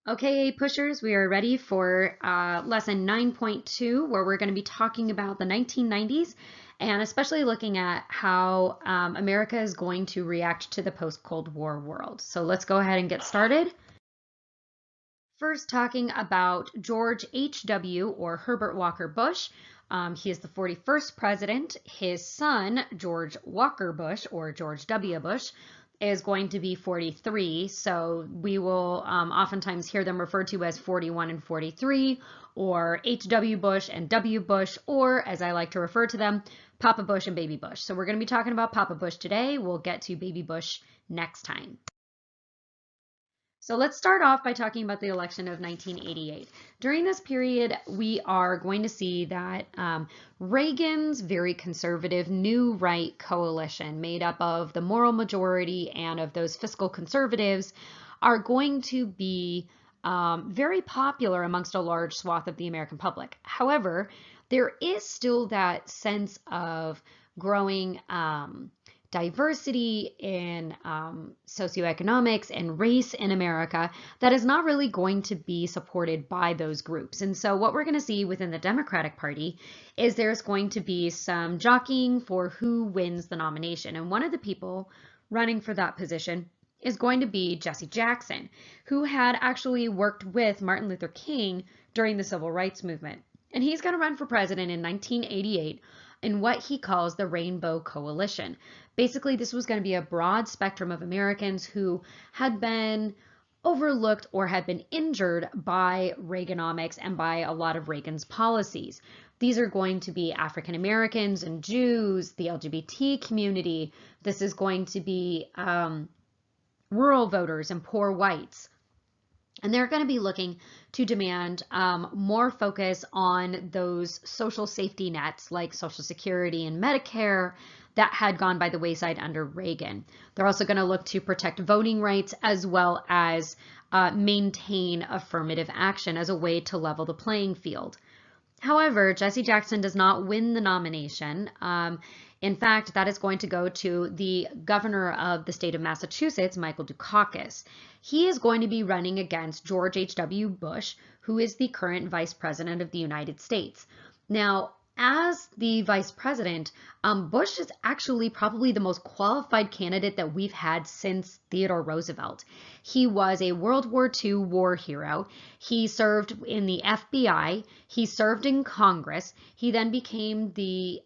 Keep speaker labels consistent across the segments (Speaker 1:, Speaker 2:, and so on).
Speaker 1: Okay, pushers, we are ready for lesson 9.2, where we're going to be talking about the 1990s and especially looking at how America is going to react to the post-Cold War world. So let's go ahead and get started. First, talking about George H.W. or Herbert Walker Bush. He is the 41st president. His son, George Walker Bush, or George W. Bush, is going to be 43. So we will oftentimes hear them referred to as 41 and 43, or H.W. Bush and W. Bush, or as I like to refer to them, Papa Bush and Baby Bush. So we're going to be talking about Papa Bush today. We'll get to Baby Bush next time. So let's start off by talking about the election of 1988. During this period, we are going to see that Reagan's very conservative New Right coalition, made up of the moral majority and of those fiscal conservatives, are going to be very popular amongst a large swath of the American public. However, there is still that sense of growing diversity in socioeconomics and race in America that is not really going to be supported by those groups. And so what we're going to see within the Democratic Party is there's going to be some jockeying for who wins the nomination. And one of the people running for that position is going to be Jesse Jackson, who had actually worked with Martin Luther King during the Civil Rights Movement. And he's going to run for president in 1988 in what he calls the Rainbow Coalition. Basically, this was going to be a broad spectrum of Americans who had been overlooked or had been injured by Reaganomics and by a lot of Reagan's policies. These are going to be African Americans and Jews, the LGBT community. This is going to be rural voters and poor whites. And they're going to be looking to demand more focus on those social safety nets like Social Security and Medicare that had gone by the wayside under Reagan. They're also going to look to protect voting rights as well as maintain affirmative action as a way to level the playing field. However, Jesse Jackson does not win the nomination. In fact, that is going to go to the governor of the state of Massachusetts, Michael Dukakis. He is going to be running against George H.W. Bush, who is the current vice president of the United States. Now, as the vice president, Bush is actually probably the most qualified candidate that we've had since Theodore Roosevelt. He was a World War II war hero. He served in the FBI. He served in Congress. He then became the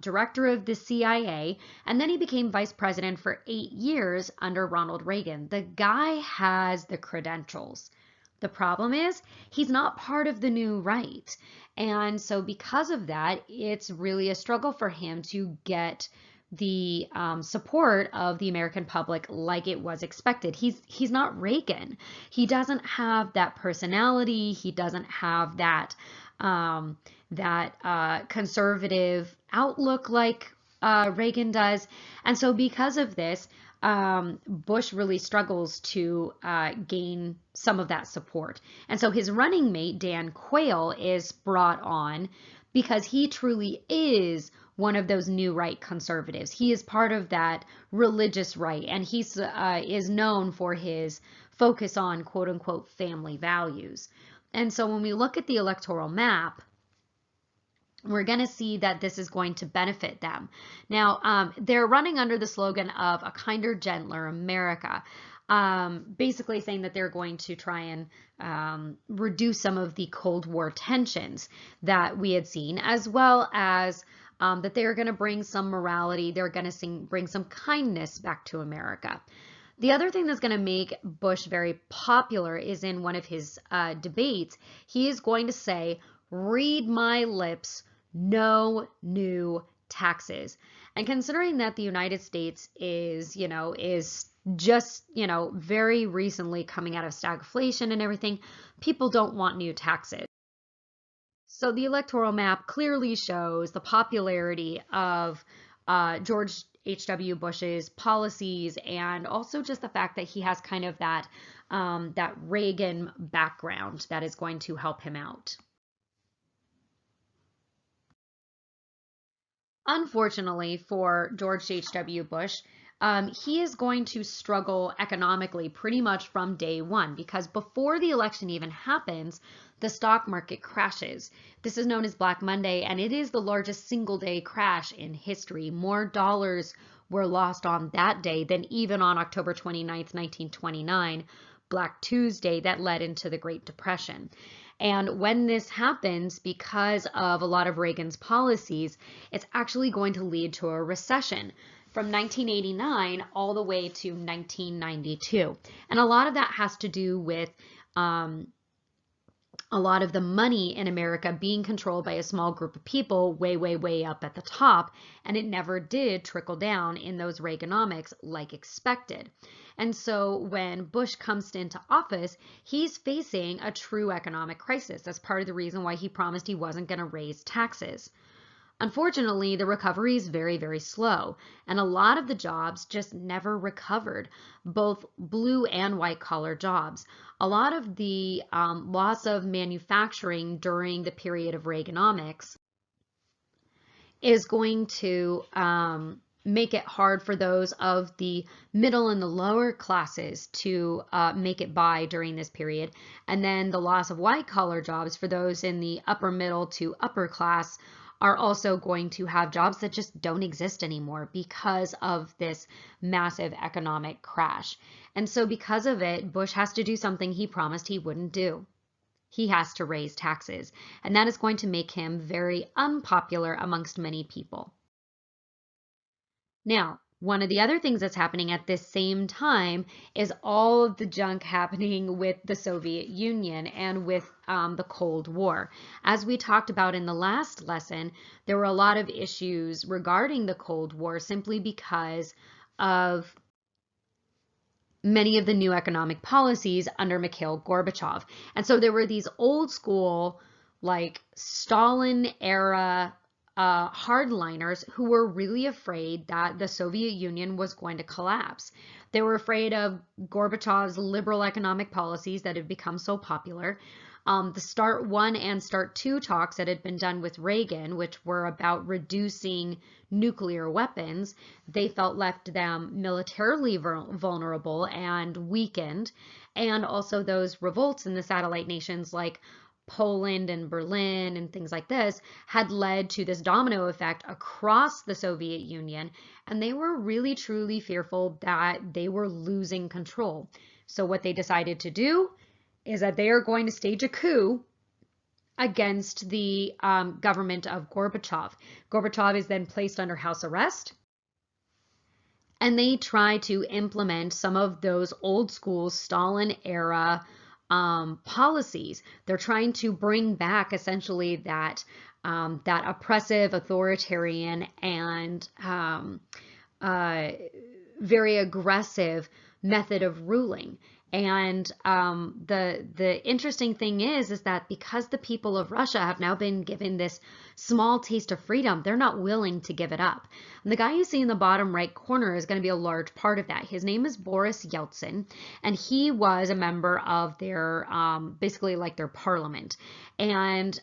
Speaker 1: director of the CIA, and then he became vice president for 8 years under Ronald Reagan. The guy has the credentials. The problem is he's not part of the new right. And so because of that, it's really a struggle for him to get the support of the American public like it was expected. He's not Reagan. He doesn't have that personality. He doesn't have that conservative outlook like Reagan does. And so because of this, Bush really struggles to gain some of that support. And so his running mate, Dan Quayle, is brought on because he truly is one of those new right conservatives. He is part of that religious right, and he is known for his focus on quote unquote family values. And so when we look at the electoral map, we're going to see that this is going to benefit them. Now, they're running under the slogan of a kinder, gentler America, basically saying that they're going to try and reduce some of the Cold War tensions that we had seen, as well as that they're going to bring some morality, they're going to bring some kindness back to America. The other thing that's going to make Bush very popular is in one of his debates, he is going to say, "Read my lips, no new taxes." And considering that the United States is just, very recently coming out of stagflation and everything, people don't want new taxes. So the electoral map clearly shows the popularity of George H.W. Bush's policies, and also just the fact that he has kind of that Reagan background that is going to help him out. Unfortunately for George H.W. Bush, he is going to struggle economically pretty much from day one, because before the election even happens, the stock market crashes. This is known as Black Monday, and it is the largest single day crash in history. More dollars were lost on that day than even on October 29th, 1929, Black Tuesday, that led into the Great Depression. And when this happens, because of a lot of Reagan's policies, it's actually going to lead to a recession from 1989 all the way to 1992. And a lot of that has to do with a lot of the money in America being controlled by a small group of people way, way, way up at the top, and it never did trickle down in those Reaganomics like expected. And so when Bush comes into office, he's facing a true economic crisis. That's part of the reason why he promised he wasn't going to raise taxes. Unfortunately, the recovery is very, very slow, and a lot of the jobs just never recovered, both blue and white collar jobs. A lot of the loss of manufacturing during the period of Reaganomics is going to make it hard for those of the middle and the lower classes to make it by during this period. And then the loss of white collar jobs for those in the upper middle to upper class are also going to have jobs that just don't exist anymore because of this massive economic crash. And so because of it, Bush has to do something he promised he wouldn't do. He has to raise taxes, and that is going to make him very unpopular amongst many people. Now, one of the other things that's happening at this same time is all of the junk happening with the Soviet Union and with the Cold War. As we talked about in the last lesson, there were a lot of issues regarding the Cold War simply because of many of the new economic policies under Mikhail Gorbachev. And so there were these old school, like Stalin era hardliners who were really afraid that the Soviet Union was going to collapse. They were afraid of Gorbachev's liberal economic policies that had become so popular. The START 1 and START 2 talks that had been done with Reagan, which were about reducing nuclear weapons, they felt left them militarily vulnerable and weakened. And also those revolts in the satellite nations like Poland and Berlin and things like this had led to this domino effect across the Soviet Union, and they were really truly fearful that they were losing control. So what they decided to do is that they are going to stage a coup against the government of Gorbachev. Gorbachev is then placed under house arrest, and they try to implement some of those old school Stalin era policies. They're trying to bring back essentially that that oppressive, authoritarian, and very aggressive method of ruling. And the interesting thing is that because the people of Russia have now been given this small taste of freedom, they're not willing to give it up. And the guy you see in the bottom right corner is going to be a large part of that. His name is Boris Yeltsin, and he was a member of their, basically like their parliament. And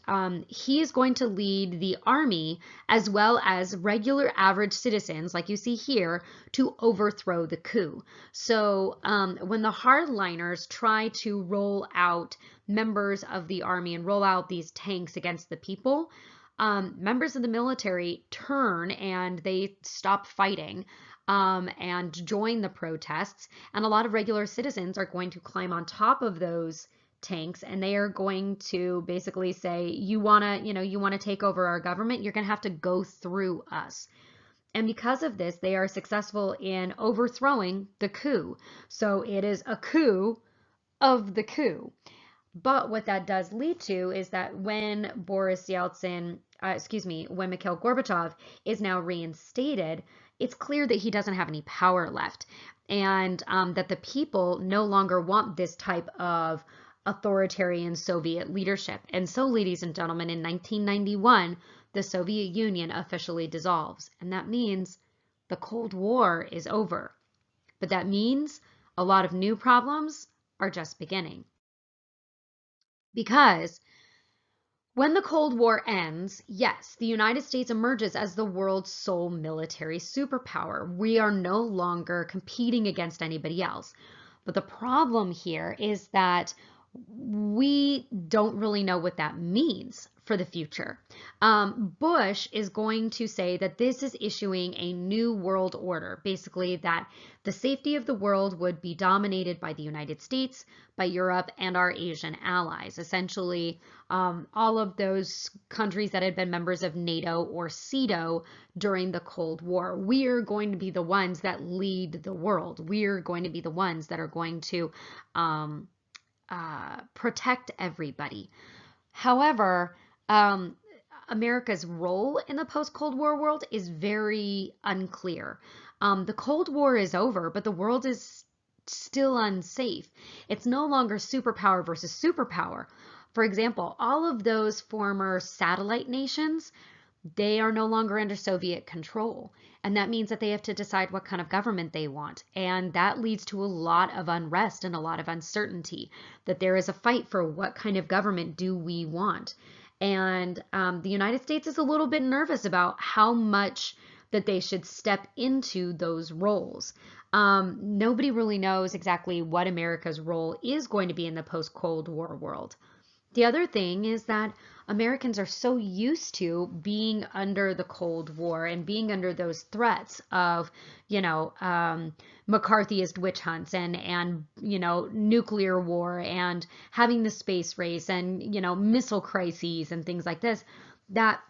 Speaker 1: he is going to lead the army as well as regular average citizens, like you see here, to overthrow the coup. So when the hardliners try to roll out members of the army and roll out these tanks against the people, members of the military turn and they stop fighting and join the protests. And a lot of regular citizens are going to climb on top of those tanks, and they are going to basically say, you want to take over our government, you're going to have to go through us. And because of this, they are successful in overthrowing the coup. So it is a coup of the coup. But what that does lead to is that when Boris Yeltsin, when Mikhail Gorbachev is now reinstated, it's clear that he doesn't have any power left, and that the people no longer want this type of authoritarian Soviet leadership. And so, ladies and gentlemen, in 1991, the Soviet Union officially dissolves. And that means the Cold War is over. But that means a lot of new problems are just beginning. Because When the Cold War ends, yes, the United States emerges as the world's sole military superpower. We are no longer competing against anybody else. But the problem here is that we don't really know what that means for the future. Bush is going to say that this is issuing a new world order, basically that the safety of the world would be dominated by the United States, by Europe, and our Asian allies. Essentially, all of those countries that had been members of NATO or CETO during the Cold War. We're going to be the ones that lead the world. We're going to be the ones that are going to protect everybody. However, America's role in the post-Cold War world is very unclear. The Cold War is over, but the world is still unsafe. It's no longer superpower versus superpower. For example, all of those former satellite nations, they are no longer under Soviet control. And that means that they have to decide what kind of government they want. And that leads to a lot of unrest and a lot of uncertainty, that there is a fight for what kind of government do we want. And the United States is a little bit nervous about how much that they should step into those roles. Nobody really knows exactly what America's role is going to be in the post-Cold War world. The other thing is that Americans are so used to being under the Cold War and being under those threats of, McCarthyist witch hunts and nuclear war and having the space race and, missile crises and things like this, that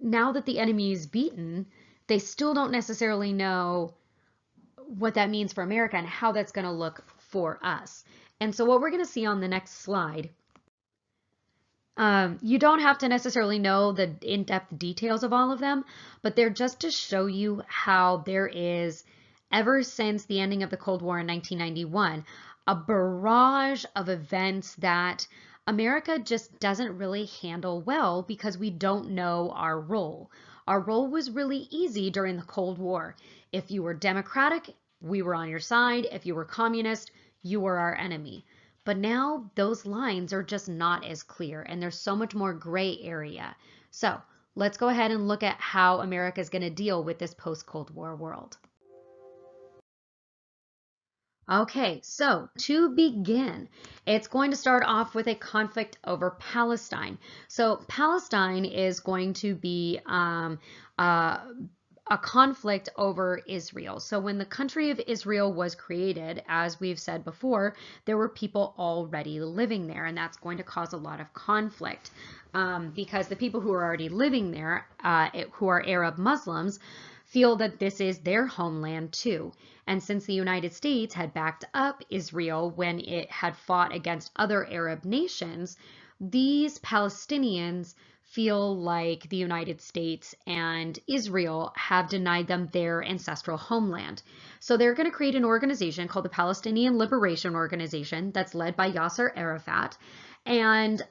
Speaker 1: now that the enemy is beaten, they still don't necessarily know what that means for America and how that's going to look for us. And so what we're going to see on the next slide, you don't have to necessarily know the in-depth details of all of them, but they're just to show you how there is, ever since the ending of the Cold War in 1991, a barrage of events that America just doesn't really handle well because we don't know our role. Our role was really easy during the Cold War. If you were Democratic, we were on your side. If you were communist, you were our enemy. But now those lines are just not as clear and there's so much more gray area. So let's go ahead and look at how America is going to deal with this post-Cold War world. Okay, so to begin, it's going to start off with a conflict over Palestine. So Palestine is going to be a conflict over Israel. So when the country of Israel was created, as we've said before, there were people already living there, and that's going to cause a lot of conflict because the people who are already living there, who are Arab Muslims, feel that this is their homeland too. And since the United States had backed up Israel when it had fought against other Arab nations, these Palestinians feel like the United States and Israel have denied them their ancestral homeland. So they're going to create an organization called the Palestinian Liberation Organization that's led by Yasser Arafat. And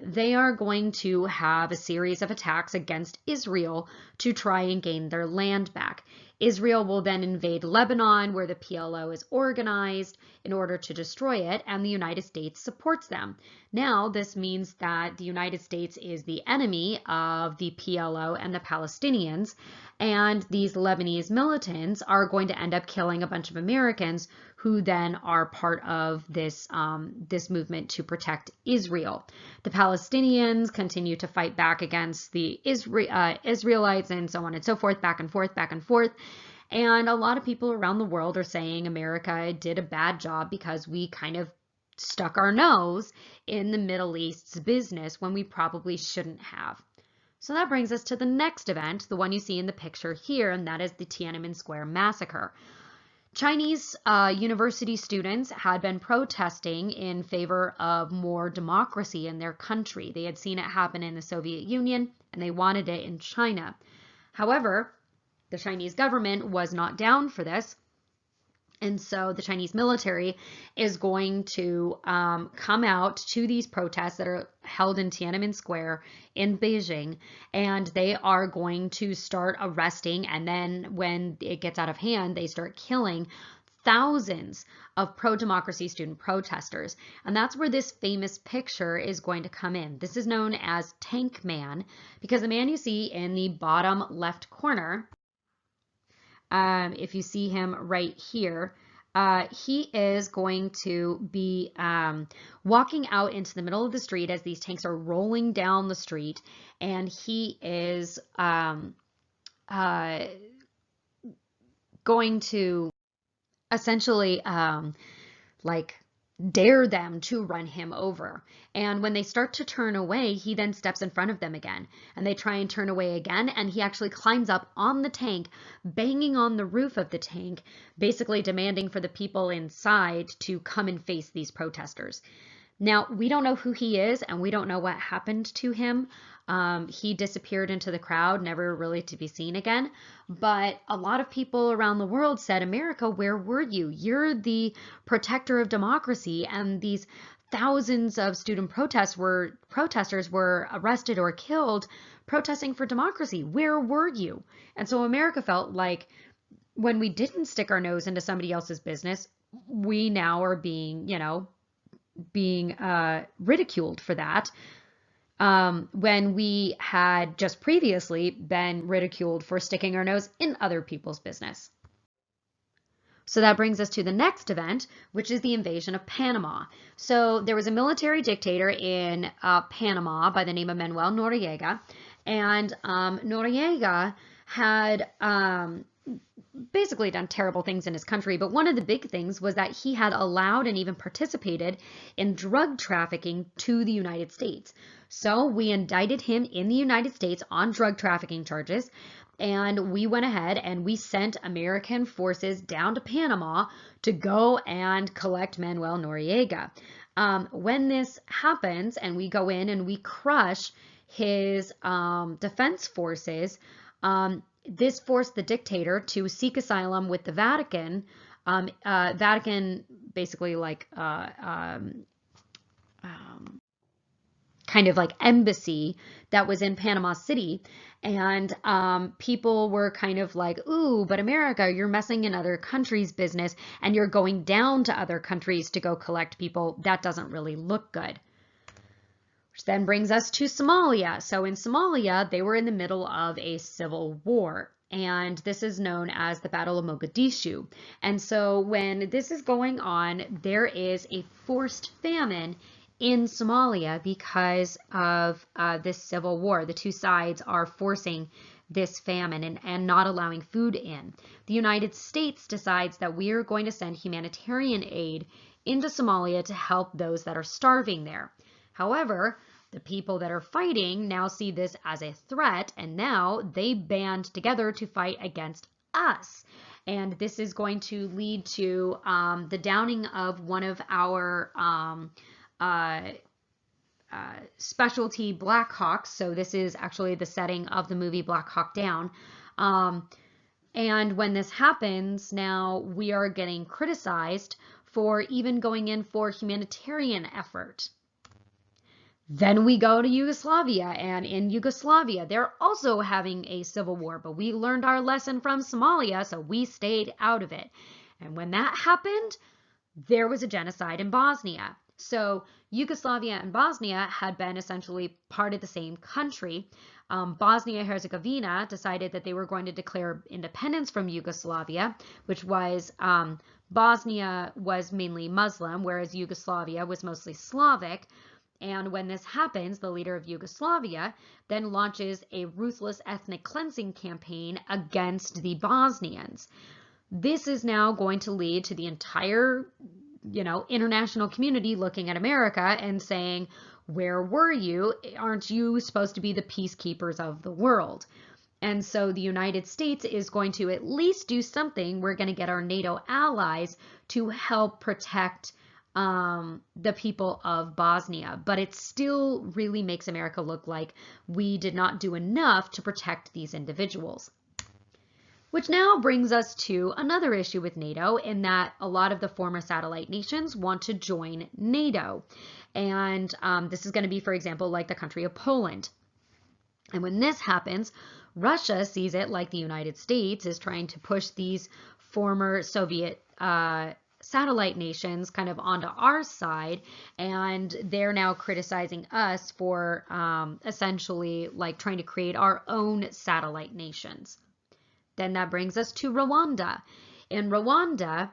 Speaker 1: they are going to have a series of attacks against Israel to try and gain their land back. Israel will then invade Lebanon, where the PLO is organized, in order to destroy it, and the United States supports them. Now, this means that the United States is the enemy of the PLO and the Palestinians, and these Lebanese militants are going to end up killing a bunch of Americans who then are part of this, this movement to protect Israel. The Palestinians continue to fight back against the Israelites and so on and so forth, back and forth, back and forth. And a lot of people around the world are saying America did a bad job because we kind of stuck our nose in the Middle East's business when we probably shouldn't have. So that brings us to the next event, the one you see in the picture here, and that is the Tiananmen Square massacre. Chinese university students had been protesting in favor of more democracy in their country. They had seen it happen in the Soviet Union, and they wanted it in China. However, the Chinese government was not down for this. And so the Chinese military is going to come out to these protests that are held in Tiananmen Square in Beijing, and they are going to start arresting, and then when it gets out of hand, they start killing thousands of pro-democracy student protesters. And that's where this famous picture is going to come in. This is known as Tank Man, because the man you see in the bottom left corner, if you see him right here, he is going to be walking out into the middle of the street as these tanks are rolling down the street, and he is going to essentially like dare them to run him over. And when they start to turn away, he then steps in front of them again, and they try and turn away again, and he actually climbs up on the tank, banging on the roof of the tank, basically demanding for the people inside to come and face these protesters. Now, we don't know who he is, and we don't know what happened to him. He disappeared into the crowd, never really to be seen again. But a lot of people around the world said, America, where were you? You're the protector of democracy, and these thousands of student protesters were arrested or killed protesting for democracy. Where were you? And so America felt like when we didn't stick our nose into somebody else's business, we now are being, being ridiculed for that, when we had just previously been ridiculed for sticking our nose in other people's business. So that brings us to the next event, which is the invasion of Panama. So there was a military dictator in Panama by the name of Manuel Noriega, and Noriega had basically done terrible things in his country, but one of the big things was that he had allowed and even participated in drug trafficking to the United States. So we indicted him in the United States on drug trafficking charges, and we went ahead and we sent American forces down to Panama to go and collect Manuel Noriega. When this happens and we go in and we crush his defense forces, this forced the dictator to seek asylum with the Vatican. Vatican basically like kind of like embassy that was in Panama City. And people were kind of like, ooh, but America, you're messing in other countries' business and you're going down to other countries to go collect people. That doesn't really look good. Which then brings us to Somalia. So in Somalia, they were in the middle of a civil war, and this is known as the Battle of Mogadishu. And so when this is going on, there is a forced famine in Somalia because of this civil war. The two sides are forcing this famine and not allowing food in. The United States decides that we are going to send humanitarian aid into Somalia to help those that are starving there. However, the people that are fighting now see this as a threat, and now they band together to fight against us. And this is going to lead to the downing of one of our specialty Blackhawks. So this is actually the setting of the movie Black Hawk Down. And when this happens, now we are getting criticized for even going in for humanitarian effort. Then we go to Yugoslavia, and in Yugoslavia, they're also having a civil war, but we learned our lesson from Somalia, so we stayed out of it. And when that happened, there was a genocide in Bosnia. So Yugoslavia and Bosnia had been essentially part of the same country. Bosnia-Herzegovina decided that they were going to declare independence from Yugoslavia, which was Bosnia was mainly Muslim, whereas Yugoslavia was mostly Slavic. And when this happens, the leader of Yugoslavia then launches a ruthless ethnic cleansing campaign against the Bosnians. This is now going to lead to the entire, international community looking at America and saying, where were you? Aren't you supposed to be the peacekeepers of the world? And so the United States is going to at least do something. We're going to get our NATO allies to help protect the people of Bosnia, but it still really makes America look like we did not do enough to protect these individuals. Which now brings us to another issue with NATO, in that a lot of the former satellite nations want to join NATO. And this is going to be, for example, like the country of Poland. And when this happens, Russia sees it like the United States is trying to push these former Soviet satellite nations kind of onto our side, and they're now criticizing us for essentially like trying to create our own satellite nations. Then that brings us to Rwanda. In Rwanda,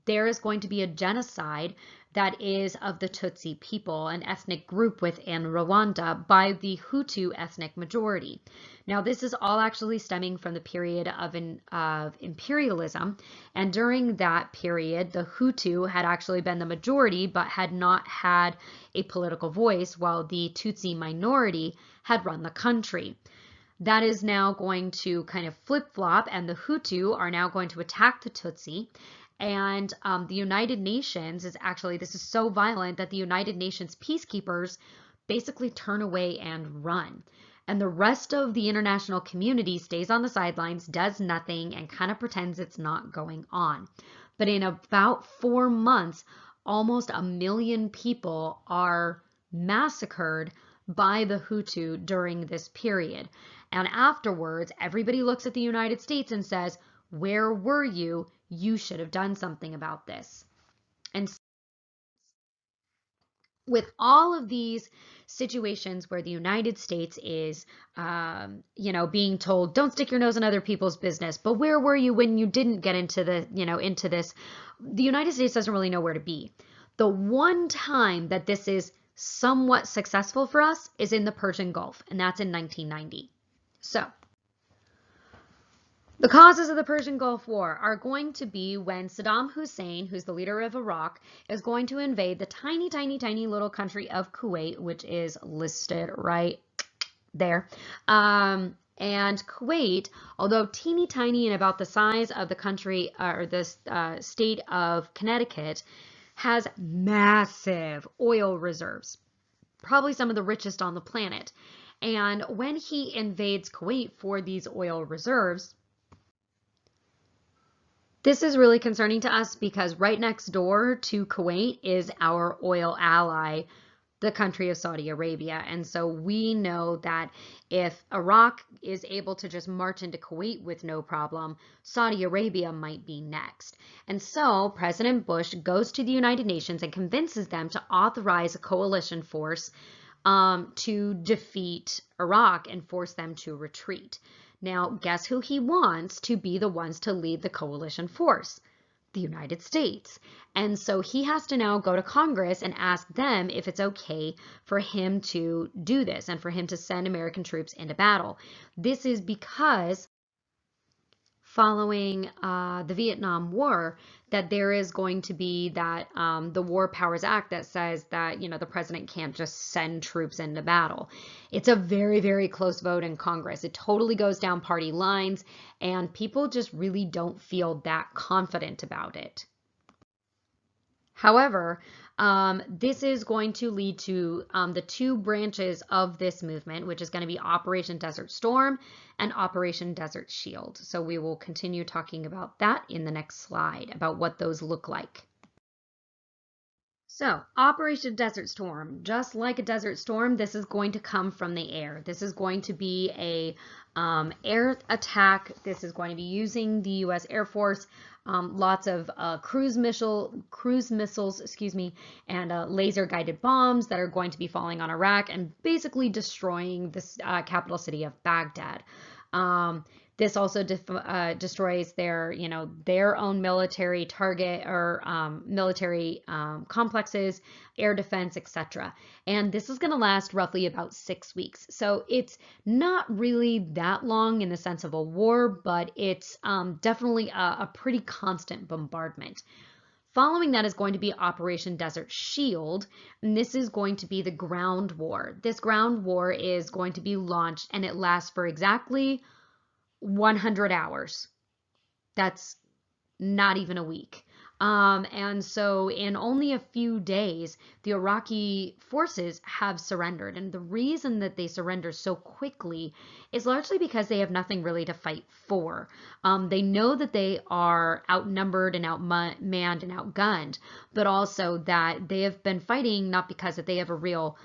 Speaker 1: there is going to be a genocide that is of the Tutsi people, an ethnic group within Rwanda, by the Hutu ethnic majority. Now, this is all actually stemming from the period of imperialism, and during that period, the Hutu had actually been the majority but had not had a political voice, while the Tutsi minority had run the country. That is now going to kind of flip-flop, and the Hutu are now going to attack the Tutsi. And the United Nations is actually, this is so violent that the United Nations peacekeepers basically turn away and run. And the rest of the international community stays on the sidelines, does nothing, and kind of pretends it's not going on. But in about 4 months, almost 1 million people are massacred by the Hutu during this period. And afterwards, everybody looks at the United States and says, where were you? You should have done something about this. And with all of these situations where the United States is, being told, don't stick your nose in other people's business, but where were you when you didn't get into into this? The United States doesn't really know where to be. The one time that this is somewhat successful for us is in the Persian Gulf, and that's in 1990. So, the causes of the Persian Gulf War are going to be when Saddam Hussein, who's the leader of Iraq, is going to invade the tiny, tiny, tiny little country of Kuwait, which is listed right there. And Kuwait, although teeny tiny and about the size of the country or the state of Connecticut, has massive oil reserves, probably some of the richest on the planet. And when he invades Kuwait for these oil reserves, this is really concerning to us because right next door to Kuwait is our oil ally, the country of Saudi Arabia. And so we know that if Iraq is able to just march into Kuwait with no problem, Saudi Arabia might be next. And so President Bush goes to the United Nations and convinces them to authorize a coalition force to defeat Iraq and force them to retreat. Now, guess who he wants to be the ones to lead the coalition force? The United States. And so he has to now go to Congress and ask them if it's okay for him to do this and for him to send American troops into battle. This is because following the Vietnam War, that there is going to be that the War Powers Act that says that, the president can't just send troops into battle. It's a very, very close vote in Congress. It totally goes down party lines, and people just really don't feel that confident about it. However, this is going to lead to the two branches of this movement, which is going to be Operation Desert Storm and Operation Desert Shield. So we will continue talking about that in the next slide, about what those look like. So, Operation Desert Storm, just like a desert storm, this is going to come from the air. This is going to be a air attack. This is going to be using the U.S. Air Force, lots of cruise missiles, and laser-guided bombs that are going to be falling on Iraq and basically destroying the capital city of Baghdad. This also destroys their own military target or military complexes, air defense, etc. And this is going to last roughly about 6 weeks. So it's not really that long in the sense of a war, but it's definitely a pretty constant bombardment. Following that is going to be Operation Desert Shield, and this is going to be the ground war. This ground war is going to be launched, and it lasts for exactly 100 hours. That's not even a week. And so in only a few days, the Iraqi forces have surrendered. And the reason that they surrender so quickly is largely because they have nothing really to fight for. They know that they are outnumbered and outmanned and outgunned, but also that they have been fighting not because that they have a real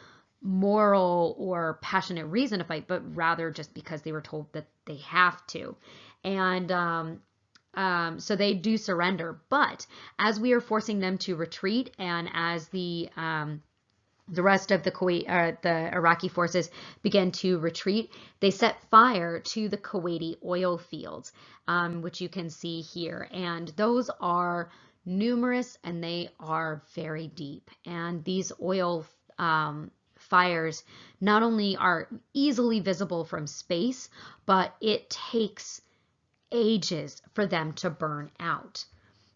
Speaker 1: moral or passionate reason to fight, but rather just because they were told that they have to. And So they do surrender. But as we are forcing them to retreat, and as the rest of the the Iraqi forces began to retreat, they set fire to the Kuwaiti oil fields, which you can see here. And those are numerous and they are very deep. And these oil fires not only are easily visible from space, but it takes ages for them to burn out.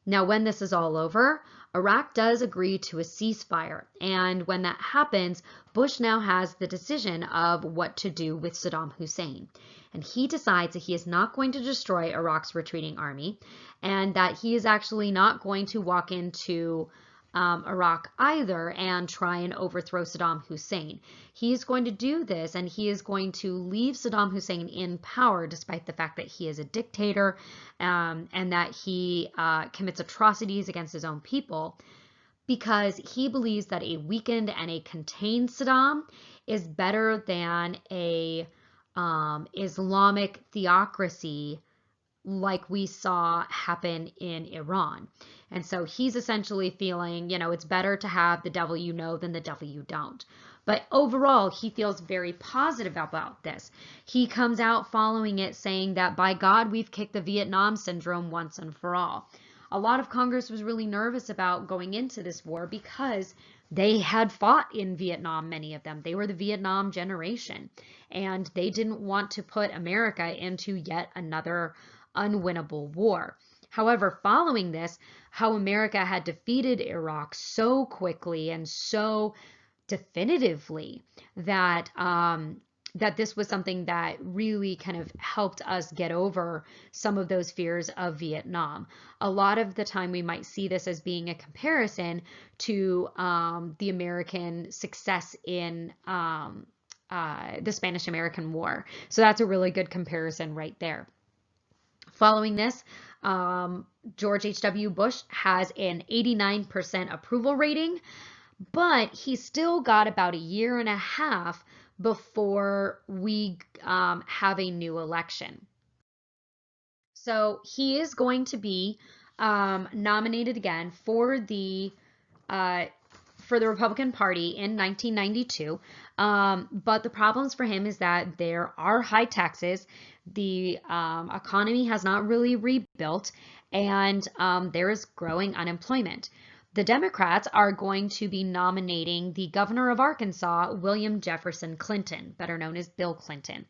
Speaker 1: Now, when this is all over, Iraq does agree to a ceasefire. And when that happens, Bush now has the decision of what to do with Saddam Hussein. And he decides that he is not going to destroy Iraq's retreating army, and that he is actually not going to walk into Iraq either and try and overthrow Saddam Hussein. He is going to do this, and he is going to leave Saddam Hussein in power despite the fact that he is a dictator, and that he commits atrocities against his own people, because he believes that a weakened and a contained Saddam is better than a Islamic theocracy like we saw happen in Iran. And so he's essentially feeling, it's better to have the devil you know than the devil you don't. But overall, he feels very positive about this. He comes out following it saying that, by God, we've kicked the Vietnam syndrome once and for all. A lot of Congress was really nervous about going into this war because they had fought in Vietnam, many of them. They were the Vietnam generation, and they didn't want to put America into yet another unwinnable war. However, following this, how America had defeated Iraq so quickly and so definitively that that this was something that really kind of helped us get over some of those fears of Vietnam. A lot of the time we might see this as being a comparison to the American success in the Spanish-American War. So that's a really good comparison right there. Following this, George H.W. Bush has an 89% approval rating, but he still got about a year and a half before we have a new election. So he is going to be nominated again for the Republican Party in 1992. But the problems for him is that there are high taxes, the economy has not really rebuilt, and there is growing unemployment. The Democrats are going to be nominating the governor of Arkansas, William Jefferson Clinton, better known as Bill Clinton.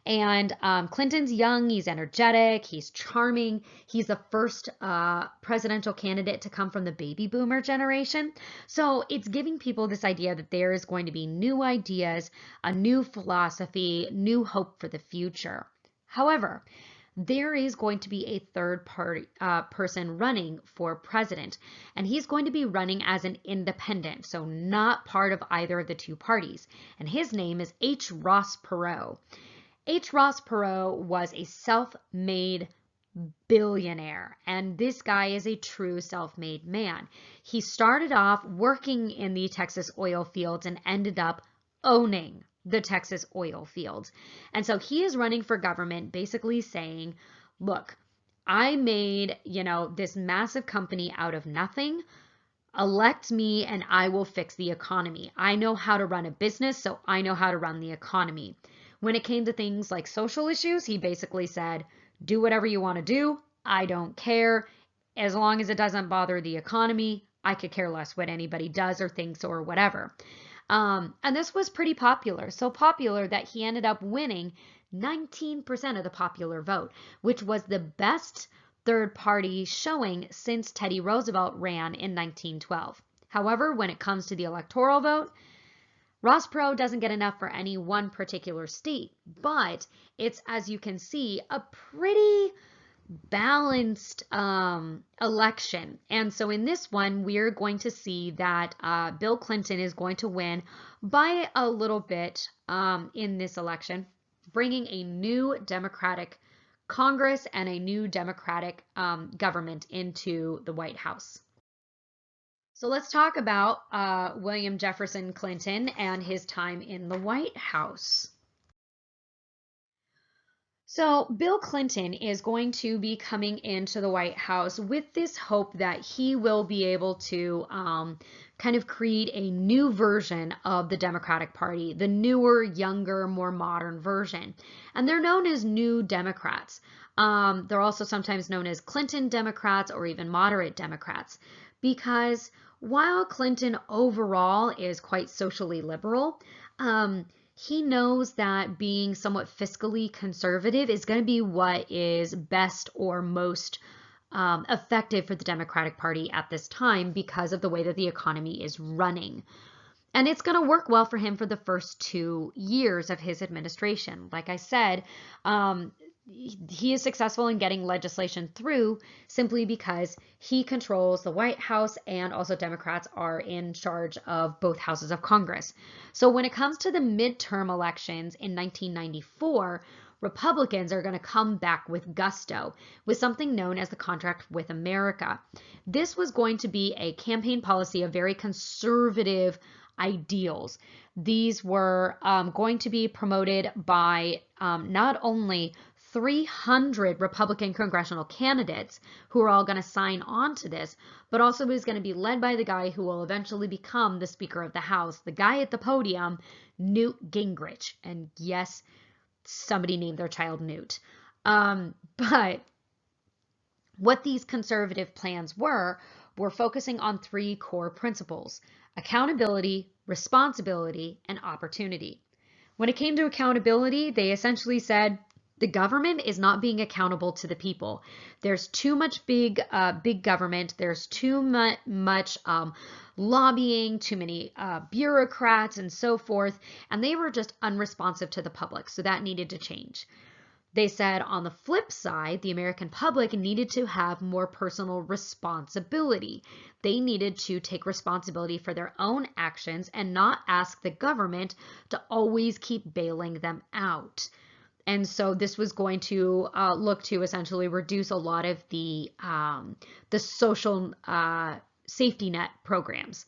Speaker 1: And Clinton's young, he's energetic, he's charming. He's the first presidential candidate to come from the baby boomer generation. So it's giving people this idea that there is going to be new ideas, a new philosophy, new hope for the future. However, there is going to be a third party person running for president, and he's going to be running as an independent, so not part of either of the two parties. And his name is H. Ross Perot. H. Ross Perot was a self-made billionaire, and this guy is a true self-made man. He started off working in the Texas oil fields and ended up owning the Texas oil fields. And so he is running for government, basically saying, look, I made, this massive company out of nothing. Elect me and I will fix the economy. I know how to run a business, so I know how to run the economy. When it came to things like social issues, he basically said, do whatever you want to do. I don't care. As long as it doesn't bother the economy, I could care less what anybody does or thinks or whatever. And this was pretty popular, so popular that he ended up winning 19% of the popular vote, which was the best third party showing since Teddy Roosevelt ran in 1912. However, when it comes to the electoral vote, Ross Perot doesn't get enough for any one particular state, but it's, as you can see, a pretty balanced election. And so in this one, we're going to see that Bill Clinton is going to win by a little bit in this election, bringing a new Democratic Congress and a new Democratic government into the White House. So let's talk about William Jefferson Clinton and his time in the White House. So, Bill Clinton is going to be coming into the White House with this hope that he will be able to kind of create a new version of the Democratic Party, the newer, younger, more modern version. And they're known as New Democrats. They're also sometimes known as Clinton Democrats or even moderate Democrats, because while Clinton overall is quite socially liberal, he knows that being somewhat fiscally conservative is going to be what is best or most effective for the Democratic Party at this time because of the way that the economy is running. And it's going to work well for him for the first 2 years of his administration. Like I said, he is successful in getting legislation through simply because he controls the White House, and also Democrats are in charge of both houses of Congress. So when it comes to the midterm elections in 1994, Republicans are going to come back with gusto with something known as the Contract with America. This was going to be a campaign policy of very conservative ideals. These were going to be promoted by not only 300 Republican congressional candidates who are all going to sign on to this, but also is going to be led by the guy who will eventually become the Speaker of the House, the guy at the podium, Newt Gingrich. And yes, somebody named their child Newt. But what these conservative plans were focusing on 3 core principles: accountability, responsibility, and opportunity. When it came to accountability, they essentially said, the government is not being accountable to the people. There's too much big government. There's too much lobbying, too many bureaucrats and so forth. And they were just unresponsive to the public. So that needed to change. They said on the flip side, the American public needed to have more personal responsibility. They needed to take responsibility for their own actions and not ask the government to always keep bailing them out. And so this was going to look to essentially reduce a lot of the social safety net programs.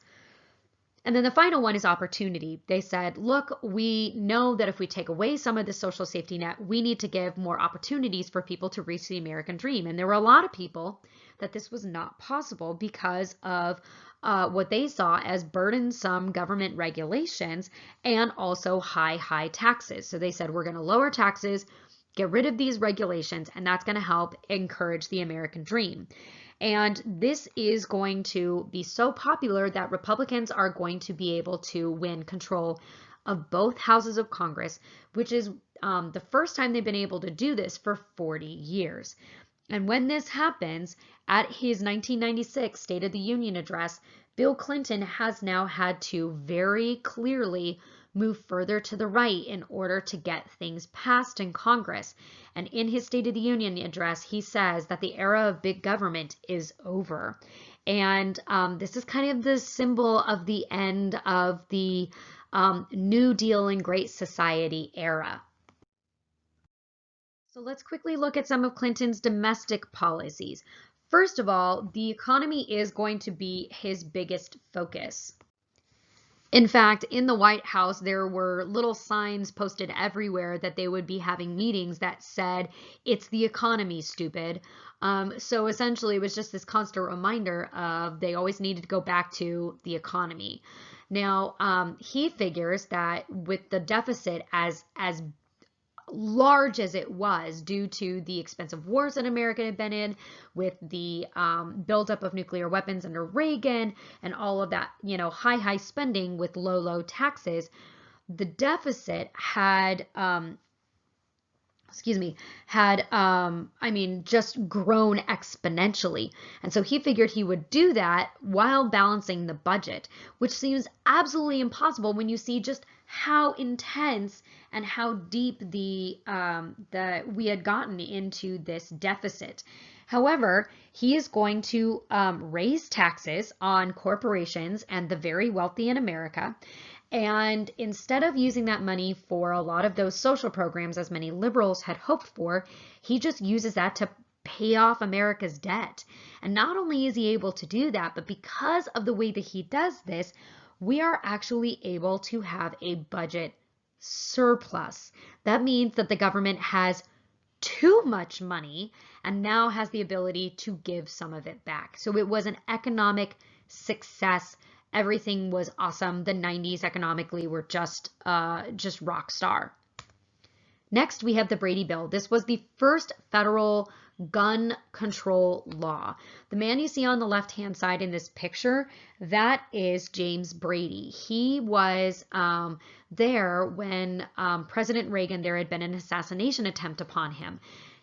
Speaker 1: And then the final one is opportunity. They said, look, we know that if we take away some of the social safety net, we need to give more opportunities for people to reach the American dream. And there were a lot of people that this was not possible because of what they saw as burdensome government regulations and also high taxes. So they said, we're going to lower taxes, get rid of these regulations, and that's going to help encourage the American dream. And this is going to be so popular that Republicans are going to be able to win control of both houses of Congress, which is the first time they've been able to do this for 40 years. And when this happens, at his 1996 State of the Union address, Bill Clinton has now had to very clearly move further to the right in order to get things passed in Congress. And in his State of the Union address, he says that the era of big government is over. And this is kind of the symbol of the end of the New Deal and Great Society era. So let's quickly look at some of Clinton's domestic policies. First of all, the economy is going to be his biggest focus. In fact, in the White House, there were little signs posted everywhere that they would be having meetings that said, it's the economy, stupid. So essentially, it was just this constant reminder of they always needed to go back to the economy. Now, he figures that with the deficit as large as it was due to the expensive wars that America had been in, with the buildup of nuclear weapons under Reagan and all of that, high spending with low taxes, the deficit had just grown exponentially. And so he figured he would do that while balancing the budget, which seems absolutely impossible when you see just how intense and how deep we had gotten into this deficit. However, he is going to raise taxes on corporations and the very wealthy in America. And instead of using that money for a lot of those social programs, as many liberals had hoped for, he just uses that to pay off America's debt. And not only is he able to do that, but because of the way that he does this, we are actually able to have a budget surplus. That means that the government has too much money and now has the ability to give some of it back. So it was an economic success. Everything was awesome. The 90s economically were just rock star. Next, we have the Brady Bill. This was the first federal gun control law. The man you see on the left-hand side in this picture, that is James Brady. He was there when President Reagan, there had been an assassination attempt upon him.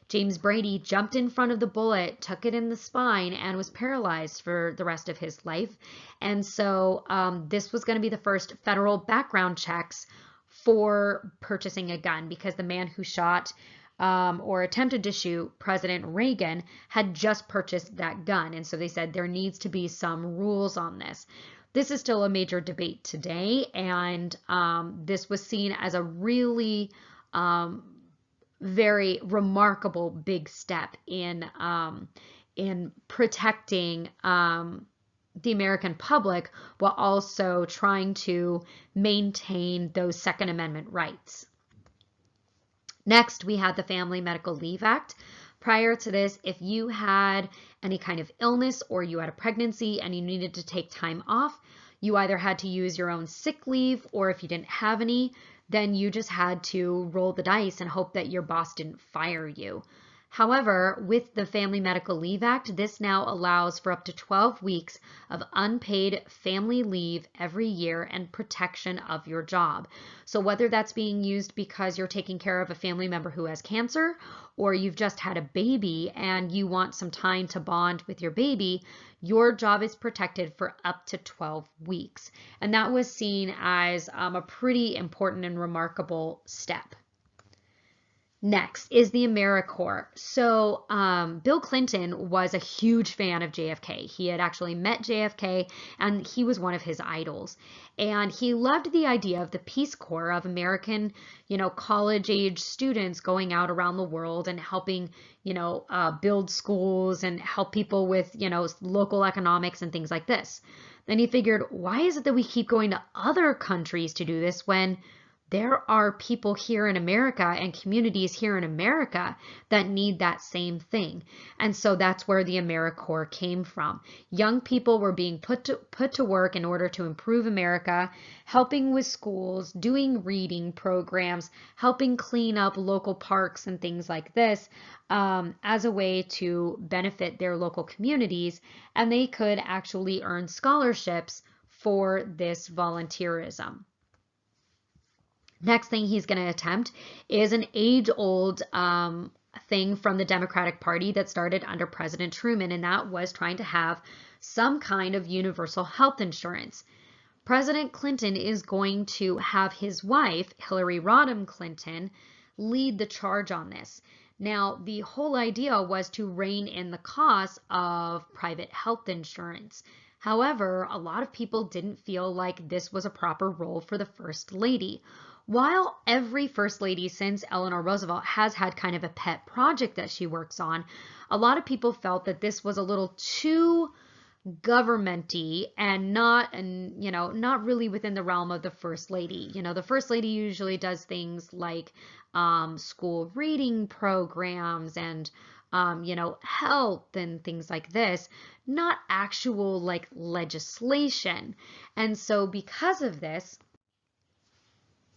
Speaker 1: James Brady jumped in front of the bullet, took it in the spine, and was paralyzed for the rest of his life. And so this was going to be the first federal background checks for purchasing a gun, because the man who shot or attempted to shoot President Reagan had just purchased that gun. And so they said there needs to be some rules on this. This is still a major debate today, and this was seen as a really very remarkable big step in protecting the American public while also trying to maintain those Second Amendment rights. Next, we had the Family Medical Leave Act. Prior to this, if you had any kind of illness or you had a pregnancy and you needed to take time off, you either had to use your own sick leave, or if you didn't have any, then you just had to roll the dice and hope that your boss didn't fire you. However, with the Family Medical Leave Act, this now allows for up to 12 weeks of unpaid family leave every year and protection of your job. So whether that's being used because you're taking care of a family member who has cancer, or you've just had a baby and you want some time to bond with your baby, your job is protected for up to 12 weeks. And that was seen as a pretty important and remarkable step. Next is the AmeriCorps. So Bill Clinton was a huge fan of JFK. He had actually met JFK and he was one of his idols. And he loved the idea of the Peace Corps, of American, college-age students going out around the world and helping, build schools and help people with, local economics and things like this. Then he figured, why is it that we keep going to other countries to do this when there are people here in America and communities here in America that need that same thing? And so that's where the AmeriCorps came from. Young people were being put to work in order to improve America, helping with schools, doing reading programs, helping clean up local parks and things like this, as a way to benefit their local communities. And they could actually earn scholarships for this volunteerism. Next thing he's going to attempt is an age-old thing from the Democratic Party that started under President Truman, and that was trying to have some kind of universal health insurance. President Clinton is going to have his wife, Hillary Rodham Clinton, lead the charge on this. Now, the whole idea was to rein in the cost of private health insurance. However, a lot of people didn't feel like this was a proper role for the First Lady. While every First Lady since Eleanor Roosevelt has had kind of a pet project that she works on, a lot of people felt that this was a little too governmenty and not really within the realm of the First Lady. The First Lady usually does things like school reading programs and health and things like this, not actual like legislation. And so because of this,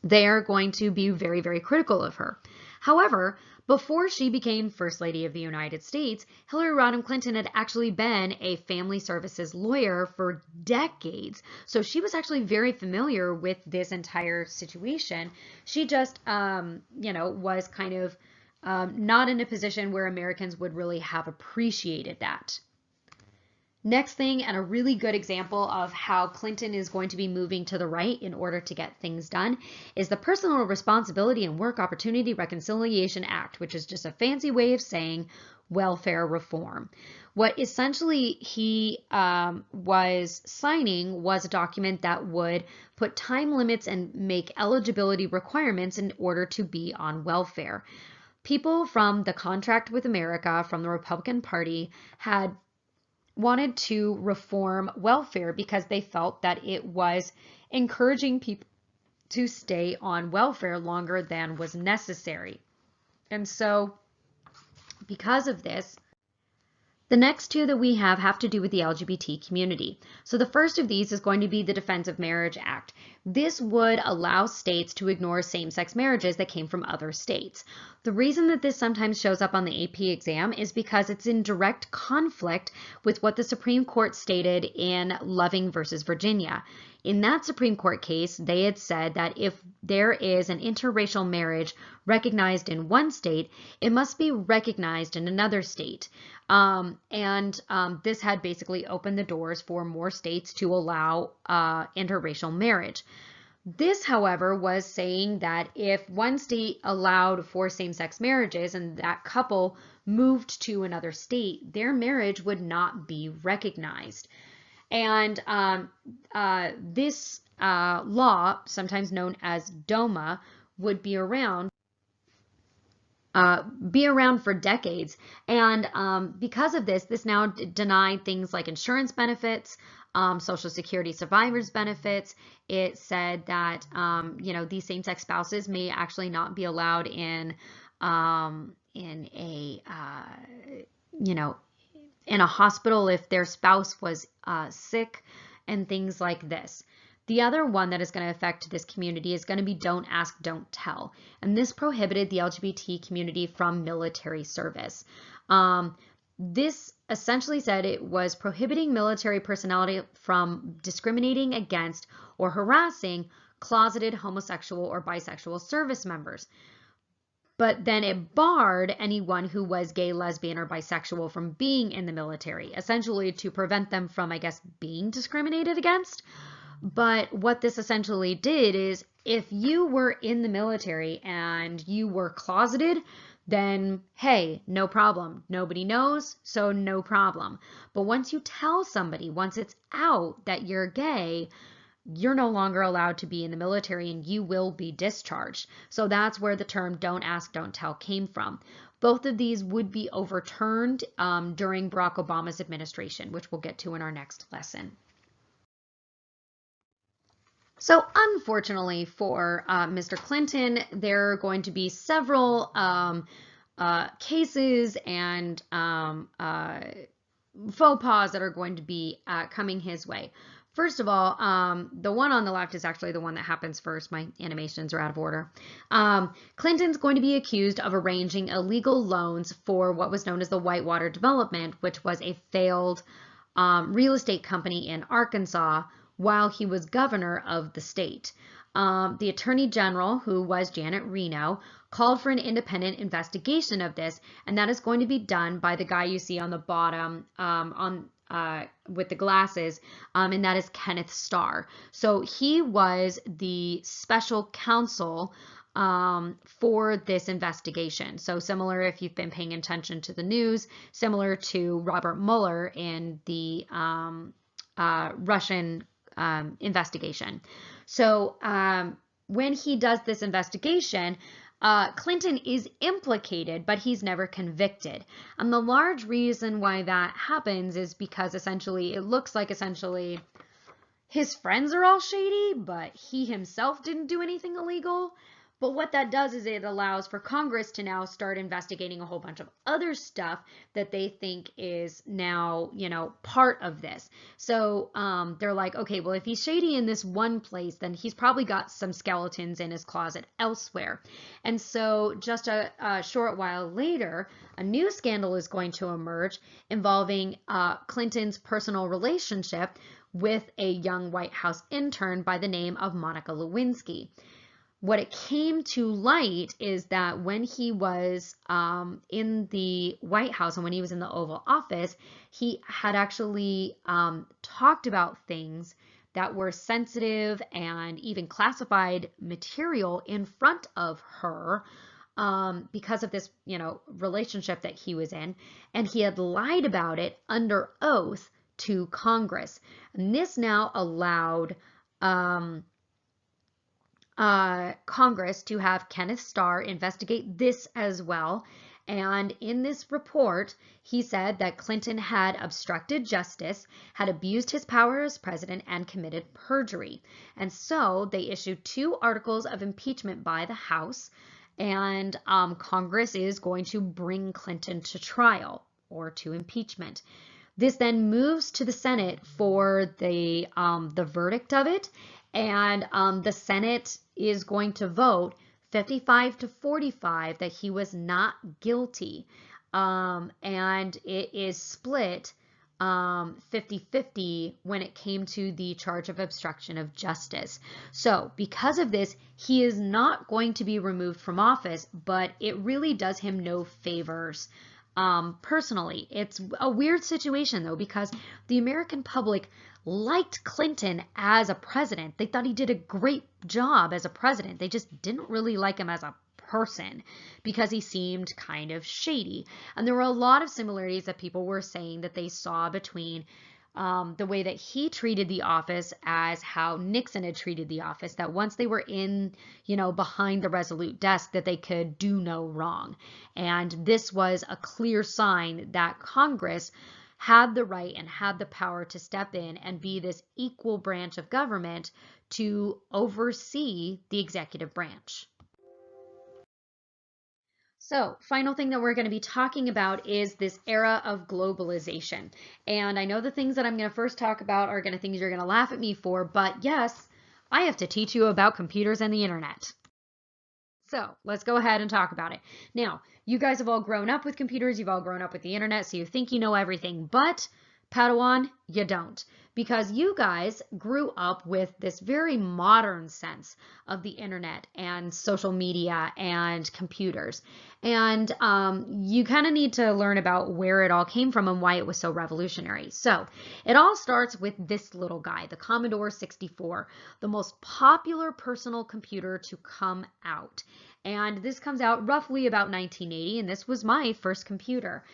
Speaker 1: they're going to be very, very critical of her. However, before she became First Lady of the United States, Hillary Rodham Clinton had actually been a family services lawyer for decades. So she was actually very familiar with this entire situation. She just, was kind of not in a position where Americans would really have appreciated that. Next thing, and a really good example of how Clinton is going to be moving to the right in order to get things done, is the Personal Responsibility and Work Opportunity Reconciliation Act, which is just a fancy way of saying welfare reform. What essentially he was signing was a document that would put time limits and make eligibility requirements in order to be on welfare. People from the Contract with America, from the Republican Party, had wanted to reform welfare because they felt that it was encouraging people to stay on welfare longer than was necessary. And so Because of this, the next two that we have to do with the LGBT community. So the first of these is going to be the Defense of Marriage Act. This would allow states to ignore same-sex marriages that came from other states. The reason that this sometimes shows up on the AP exam is because it's in direct conflict with what the Supreme Court stated in Loving versus Virginia. In that Supreme Court case, they had said that if there is an interracial marriage recognized in one state, it must be recognized in another state. This had basically opened the doors for more states to allow interracial marriage. This, however, was saying that if one state allowed for same-sex marriages and that couple moved to another state, their marriage would not be recognized. And this law, sometimes known as DOMA, would be around for decades. And because of this now denied things like insurance benefits, Social Security survivors benefits. It said that, these same-sex spouses may actually not be allowed in a hospital if their spouse was sick and things like this. The other one that is going to affect this community is going to be Don't Ask, Don't Tell. And this prohibited the LGBT community from military service. This essentially said it was prohibiting military personnel from discriminating against or harassing closeted homosexual or bisexual service members. But then it barred anyone who was gay, lesbian, or bisexual from being in the military, essentially to prevent them from, being discriminated against. But what this essentially did is if you were in the military and you were closeted, then hey, no problem. Nobody knows, so no problem. But once you tell somebody, once it's out that you're gay, you're no longer allowed to be in the military and you will be discharged. So that's where the term Don't Ask, Don't Tell came from. Both of these would be overturned during Barack Obama's administration, which we'll get to in our next lesson. So unfortunately for Mr. Clinton, there are going to be several cases and faux pas that are going to be coming his way. First of all, the one on the left is actually the one that happens first. My animations are out of order. Clinton's going to be accused of arranging illegal loans for what was known as the Whitewater Development, which was a failed real estate company in Arkansas while he was governor of the state. The Attorney General, who was Janet Reno, called for an independent investigation of this, and that is going to be done by the guy you see on the bottom with the glasses, and that is Kenneth Starr. So he was the special counsel for this investigation. So similar, if you've been paying attention to the news, similar to Robert Mueller in the Russian investigation. So when he does this investigation, Clinton is implicated, but he's never convicted. And the large reason why that happens is because essentially it looks like his friends are all shady, but he himself didn't do anything illegal. But what that does is it allows for Congress to now start investigating a whole bunch of other stuff that they think is now, part of this. So they're like, okay, well, if he's shady in this one place, then he's probably got some skeletons in his closet elsewhere. And so just a short while later, a new scandal is going to emerge involving Clinton's personal relationship with a young White House intern by the name of Monica Lewinsky. What it came to light is that when he was in the White House and when he was in the Oval Office, he had actually talked about things that were sensitive and even classified material in front of her because of this, relationship that he was in. And he had lied about it under oath to Congress. And this now allowed Congress to have Kenneth Starr investigate this as well. And in this report, he said that Clinton had obstructed justice, had abused his power as president, and committed perjury. And so they issued 2 articles of impeachment by the House. and Congress is going to bring Clinton to trial or to impeachment. This then moves to the Senate for the verdict of it, and the Senate is going to vote 55 to 45 that he was not guilty, and it is split 50-50 when it came to the charge of obstruction of justice. So because of this, he is not going to be removed from office, but it really does him no favors. Personally, it's a weird situation though, because the American public liked Clinton as a president. They thought he did a great job as a president. They just didn't really like him as a person because he seemed kind of shady. And there were a lot of similarities that people were saying that they saw between the way that he treated the office as how Nixon had treated the office, that once they were in, behind the resolute desk, that they could do no wrong. And this was a clear sign that Congress had the right and had the power to step in and be this equal branch of government to oversee the executive branch. So, final thing that we're going to be talking about is this era of globalization. And I know the things that I'm going to first talk about are things you're going to laugh at me for, but yes, I have to teach you about computers and the internet. So let's go ahead and talk about it. Now, you guys have all grown up with computers, you've all grown up with the internet, so you think you know everything, but Padawan, you don't, because you guys grew up with this very modern sense of the internet and social media and computers. And you kind of need to learn about where it all came from and why it was so revolutionary. So it all starts with this little guy, the Commodore 64, the most popular personal computer to come out. And this comes out roughly about 1980, and this was my first computer.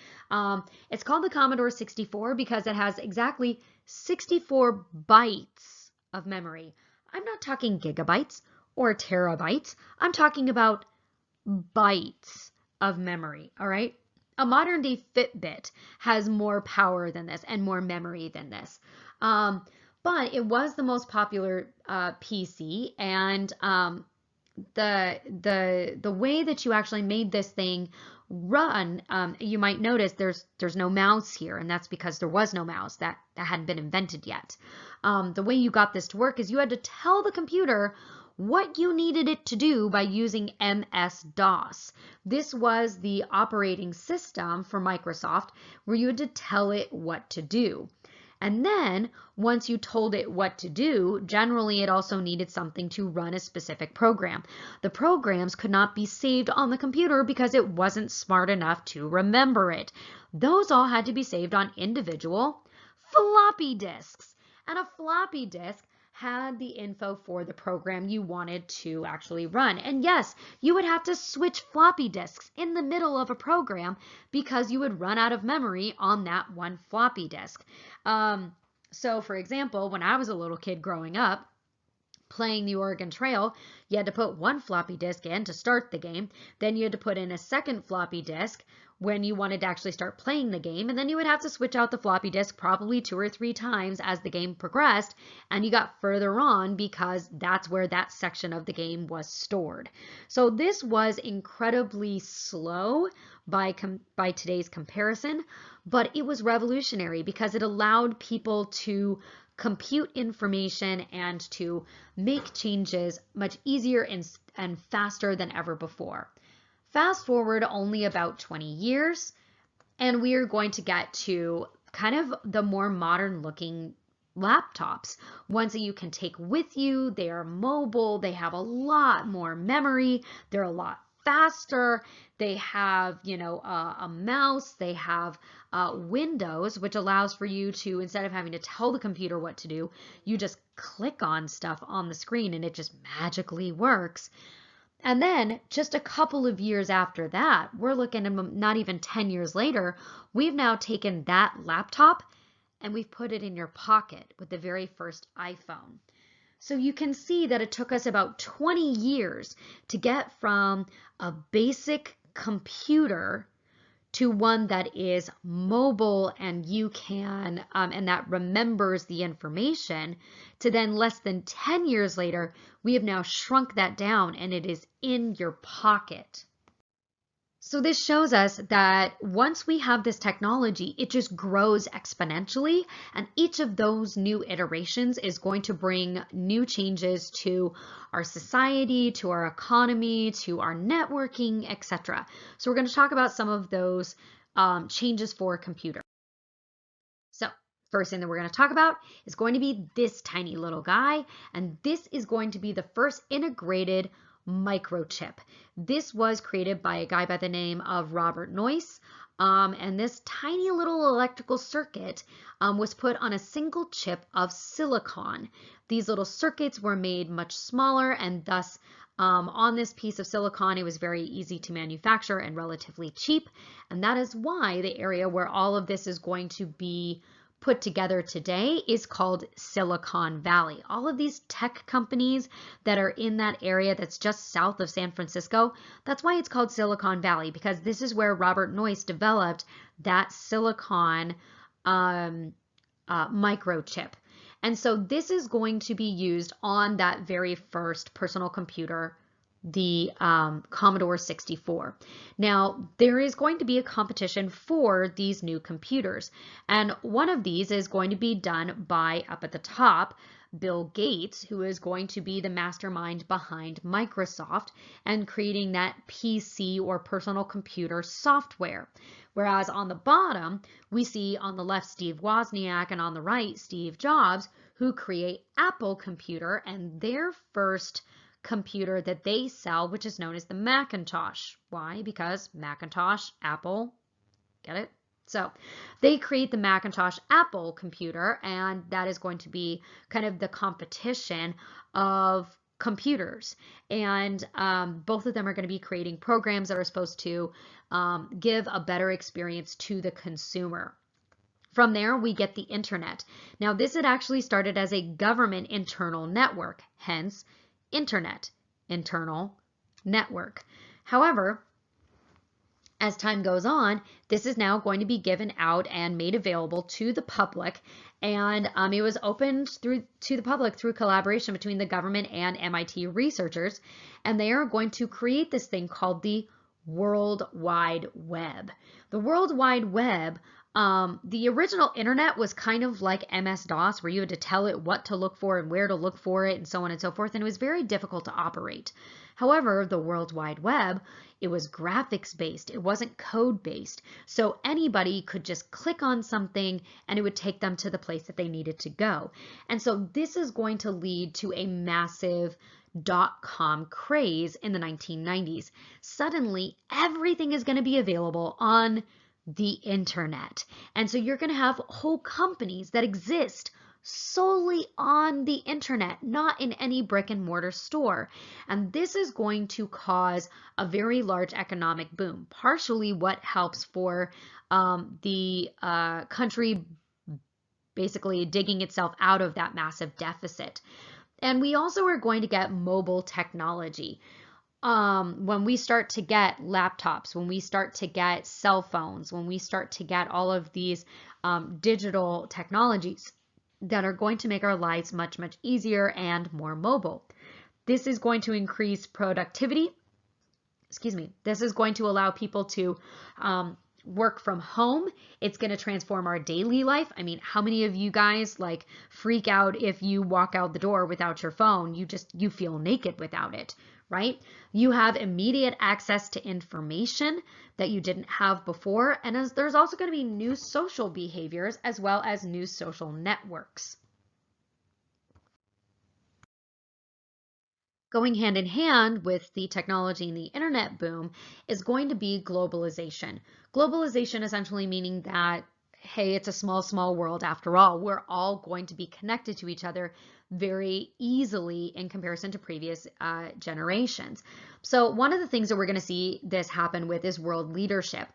Speaker 1: It's called the Commodore 64 because it has exactly 64 bytes of memory. I'm not talking gigabytes or terabytes. I'm talking about bytes of memory, all right? A modern day Fitbit has more power than this and more memory than this. But it was the most popular PC, and the way that you actually made this thing run, you might notice there's no mouse here, and that's because there was no mouse that hadn't been invented yet. The way you got this to work is you had to tell the computer what you needed it to do by using MS-DOS. This was the operating system for Microsoft where you had to tell it what to do. And then once you told it what to do, generally it also needed something to run a specific program. The programs could not be saved on the computer because it wasn't smart enough to remember it. Those all had to be saved on individual floppy disks. And a floppy disk had the info for the program you wanted to actually run. And yes, you would have to switch floppy disks in the middle of a program because you would run out of memory on that one floppy disk. So for example, when I was a little kid growing up, playing the Oregon Trail, you had to put one floppy disk in to start the game. Then you had to put in a second floppy disk when you wanted to actually start playing the game. And then you would have to switch out the floppy disk probably 2 or 3 times as the game progressed. And you got further on because that's where that section of the game was stored. So this was incredibly slow by today's comparison, but it was revolutionary because it allowed people to compute information and to make changes much easier and faster than ever before. Fast forward only about 20 years, and we are going to get to kind of the more modern looking laptops, ones that you can take with you. They are mobile, they have a lot more memory, they're a lot faster, they have, a mouse, they have Windows, which allows for you to, instead of having to tell the computer what to do, you just click on stuff on the screen and it just magically works. And then just a couple of years after that, we're looking at not even 10 years later, we've now taken that laptop and we've put it in your pocket with the very first iPhone. So you can see that it took us about 20 years to get from a basic computer to one that is mobile and you can, and that remembers the information, to then less than 10 years later, we have now shrunk that down and it is in your pocket. So this shows us that once we have this technology, it just grows exponentially, and each of those new iterations is going to bring new changes to our society, to our economy, to our networking, etc. So we're going to talk about some of those changes for a computer. So first thing that we're going to talk about is going to be this tiny little guy, and this is going to be the first integrated microchip. This was created by a guy by the name of Robert Noyce, and this tiny little electrical circuit was put on a single chip of silicon. These little circuits were made much smaller, and thus on this piece of silicon, it was very easy to manufacture and relatively cheap, and that is why the area where all of this is going to be put together today is called Silicon Valley. All of these tech companies that are in that area that's just south of San Francisco, that's why it's called Silicon Valley, because this is where Robert Noyce developed that silicon microchip. And so this is going to be used on that very first personal computer, the Commodore 64. Now, there is going to be a competition for these new computers, and one of these is going to be done by, up at the top, Bill Gates, who is going to be the mastermind behind Microsoft and creating that PC or personal computer software. Whereas on the bottom, we see on the left Steve Wozniak and on the right Steve Jobs, who create Apple Computer and their first computer that they sell, which is known as the Macintosh. Why? Because Macintosh, Apple, get it? So they create the Macintosh Apple computer, and that is going to be kind of the competition of computers. And both of them are going to be creating programs that are supposed to give a better experience to the consumer. From there, we get the internet. Now, this had actually started as a government internal network, hence Internet, internal network. However, as time goes on, this is now going to be given out and made available to the public, and it was opened to the public through collaboration between the government and MIT researchers, and they are going to create this thing called the World Wide Web. The World Wide Web, the original internet was kind of like MS-DOS, where you had to tell it what to look for and where to look for it and so on and so forth, and it was very difficult to operate. However, the World Wide Web, it was graphics based, it wasn't code based, so anybody could just click on something and it would take them to the place that they needed to go. And so this is going to lead to a massive .com craze in the 1990s. Suddenly, everything is going to be available on the internet. And so you're going to have whole companies that exist solely on the internet, not in any brick and mortar store. And this is going to cause a very large economic boom, partially what helps for the country basically digging itself out of that massive deficit. And we also are going to get mobile technology. When we start to get laptops, when we start to get cell phones, when we start to get all of these digital technologies that are going to make our lives much, much easier and more mobile. This is going to increase productivity. Excuse me. This is going to allow people to work from home. It's going to transform our daily life. I mean, how many of you guys like freak out if you walk out the door without your phone? You feel naked without it, right? You have immediate access to information that you didn't have before. And there's also going to be new social behaviors as well as new social networks. Going hand in hand with the technology and the internet boom is going to be globalization. Globalization essentially meaning that hey, it's a small world after all. We're all going to be connected to each other very easily in comparison to previous generations. So one of the things that we're going to see this happen with is world leadership.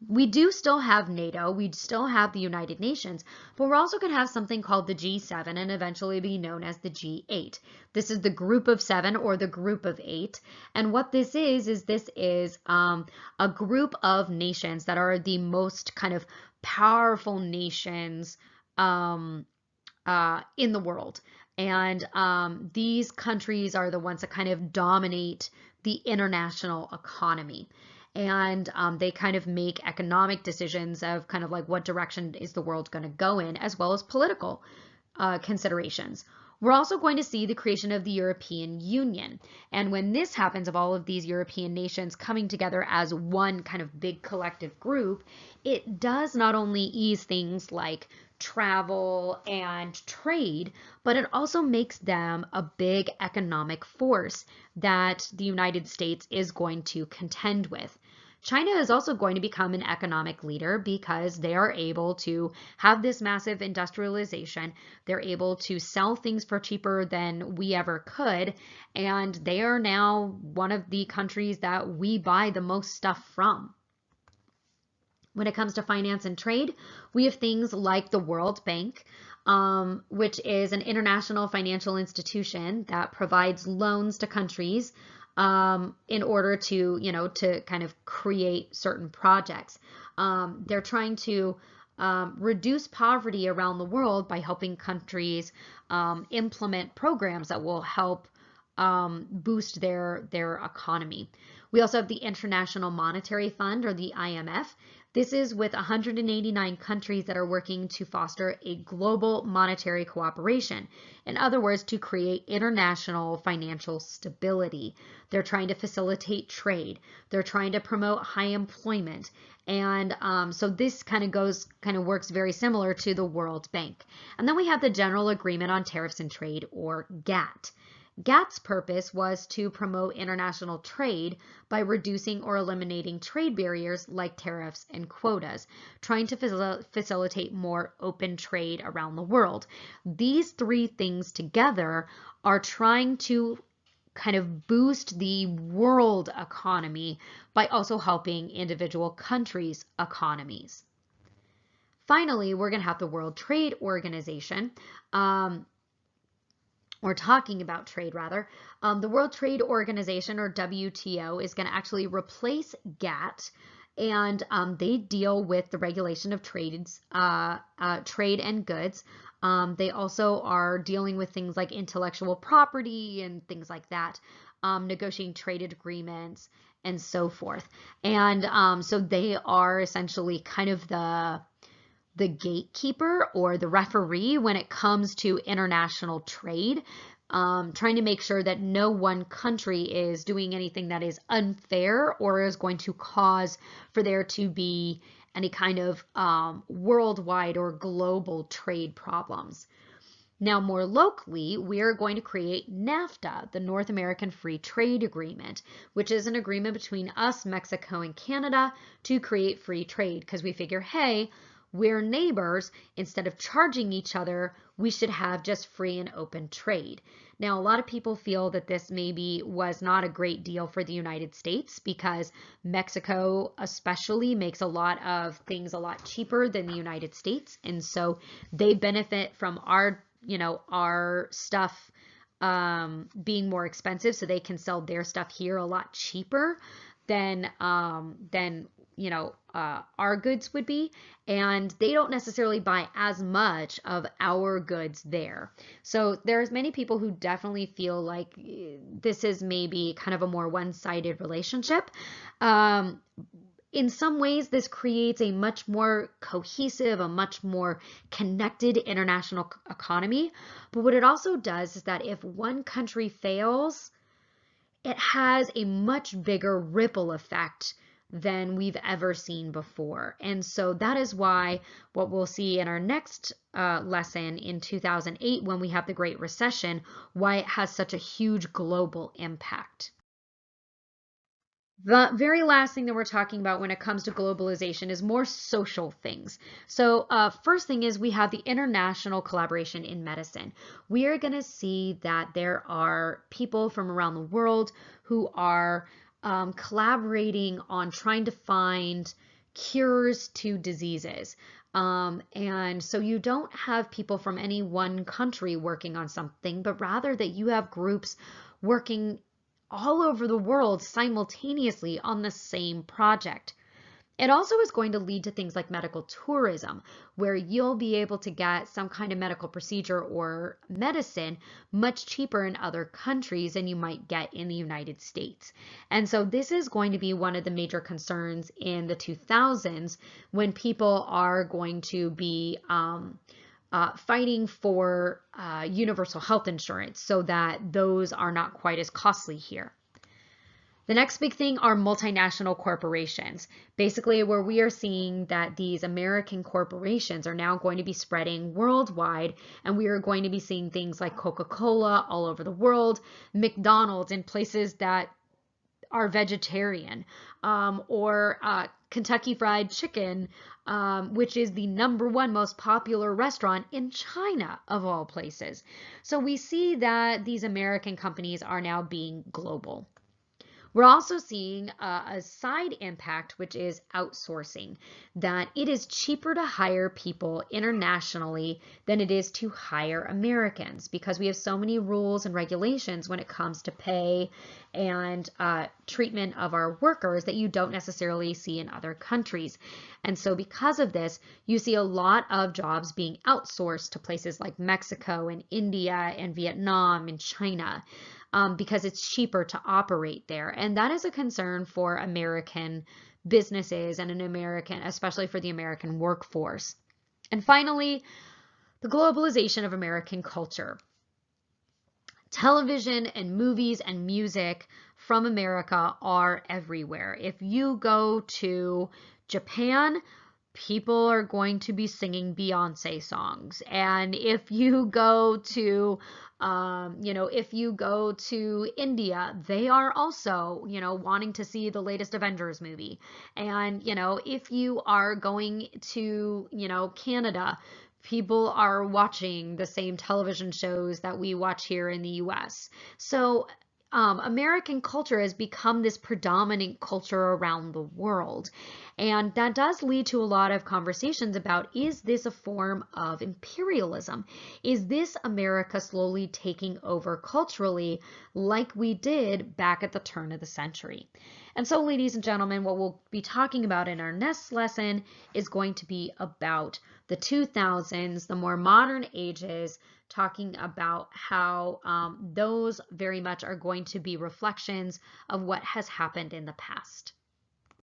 Speaker 1: We do still have NATO, we still have the United Nations, but we're also going to have something called the G7 and eventually be known as the G8. This is the group of seven or the group of eight. And what this is this is a group of nations that are the most kind of powerful nations in the world. And these countries are the ones that kind of dominate the international economy. And they kind of make economic decisions of kind of like what direction is the world going to go in, as well as political considerations. We're also going to see the creation of the European Union. And when this happens, of all of these European nations coming together as one kind of big collective group, it does not only ease things like travel and trade, but it also makes them a big economic force that the United States is going to contend with. China is also going to become an economic leader because they are able to have this massive industrialization. They're able to sell things for cheaper than we ever could. And they are now one of the countries that we buy the most stuff from. When it comes to finance and trade, we have things like the World Bank, which is an international financial institution that provides loans to countries in order to, to kind of create certain projects. They're trying to reduce poverty around the world by helping countries implement programs that will help boost their economy. We also have the International Monetary Fund, or the IMF. This is with 189 countries that are working to foster a global monetary cooperation. In other words, to create international financial stability. They're trying to facilitate trade. They're trying to promote high employment. And so this kind of works very similar to the World Bank. And then we have the General Agreement on Tariffs and Trade, or GATT. GATT's purpose was to promote international trade by reducing or eliminating trade barriers like tariffs and quotas, trying to facilitate more open trade around the world. These three things together are trying to kind of boost the world economy by also helping individual countries' economies. Finally, we're going to have the World Trade Organization. Or talking about trade rather, the World Trade Organization, or WTO, is going to actually replace GATT, and they deal with the regulation of trade and goods. They also are dealing with things like intellectual property and things like that, negotiating trade agreements and so forth. And so they are essentially kind of the gatekeeper or the referee when it comes to international trade, trying to make sure that no one country is doing anything that is unfair or is going to cause for there to be any kind of worldwide or global trade problems. Now, more locally, we are going to create NAFTA, the North American Free Trade Agreement, which is an agreement between us, Mexico, and Canada to create free trade, because we figure, hey, we're neighbors. Instead of charging each other, we should have just free and open trade. Now, a lot of people feel that this maybe was not a great deal for the United States because Mexico especially makes a lot of things a lot cheaper than the United States. And so they benefit from our stuff being more expensive, so they can sell their stuff here a lot cheaper than our goods would be, and they don't necessarily buy as much of our goods there. So there's many people who definitely feel like this is maybe kind of a more one-sided relationship. In some ways, this creates a much more cohesive, a much more connected international economy. But what it also does is that if one country fails, it has a much bigger ripple effect than we've ever seen before. And so that is why what we'll see in our next lesson in 2008, when we have the Great Recession, why it has such a huge global impact. The very last thing that we're talking about when it comes to globalization is more social things. So, first thing is we have the international collaboration in medicine. We are going to see that there are people from around the world who are collaborating on trying to find cures to diseases. And so you don't have people from any one country working on something, but rather that you have groups working all over the world simultaneously on the same project. It also is going to lead to things like medical tourism, where you'll be able to get some kind of medical procedure or medicine much cheaper in other countries than you might get in the United States. And so this is going to be one of the major concerns in the 2000s when people are going to be fighting for universal health insurance so that those are not quite as costly here. The next big thing are multinational corporations, basically where we are seeing that these American corporations are now going to be spreading worldwide, and we are going to be seeing things like Coca-Cola all over the world, McDonald's in places that are vegetarian, or Kentucky Fried Chicken, which is the #1 most popular restaurant in China, of all places. So we see that these American companies are now being global. We're also seeing a side impact, which is outsourcing, that it is cheaper to hire people internationally than it is to hire Americans because we have so many rules and regulations when it comes to pay and treatment of our workers that you don't necessarily see in other countries. And so because of this, you see a lot of jobs being outsourced to places like Mexico and India and Vietnam and China. Because it's cheaper to operate there. And that is a concern for American businesses and especially for the American workforce. And finally, the globalization of American culture. Television and movies and music from America are everywhere. If you go to Japan, people are going to be singing Beyonce songs. And if you go to if you go to India, they are also, wanting to see the latest Avengers movie. And, if you are going to, Canada, people are watching the same television shows that we watch here in the US. So American culture has become this predominant culture around the world. And that does lead to a lot of conversations about, is this a form of imperialism? Is this America slowly taking over culturally like we did back at the turn of the century? And so, ladies and gentlemen, what we'll be talking about in our next lesson is going to be about the 2000s, the more modern ages, talking about how those very much are going to be reflections of what has happened in the past.